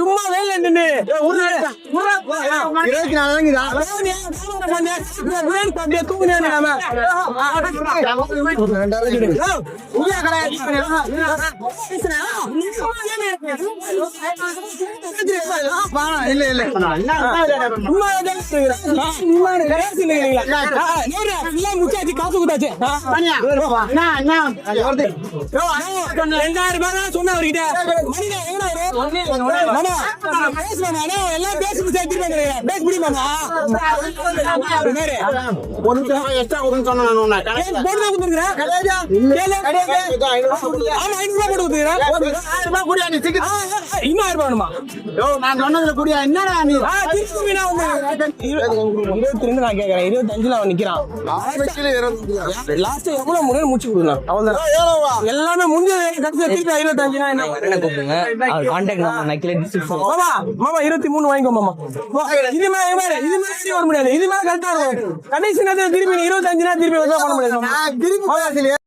சும்மா வேலை நின்று 2000 சொன்ன அவர்கிட்ட நான் சொன்னதுல கூடிய என்னடா நீ 22 நான் கேக்குறேன் 25 அவன் நிக்கிறான் லாஸ்ட் எவ்வளவு முறை முடிச்சு கொடுக்கலாம் அவ்வளவுதான் எல்லாமே முடிஞ்சது 25 என்ன கூப்பிடுங்க கான்டாக்ட் நம்பர் நக்கில டிஸ்கிரிப்ஷன் மாமா 23 வாங்கிக்கோ மாமா இது மேல வர முடியாது இது மேல கரெக்டா இருக்கும் கடைசி நேரத்துல திருப்பி 25 திருப்பி பண்ண முடியாது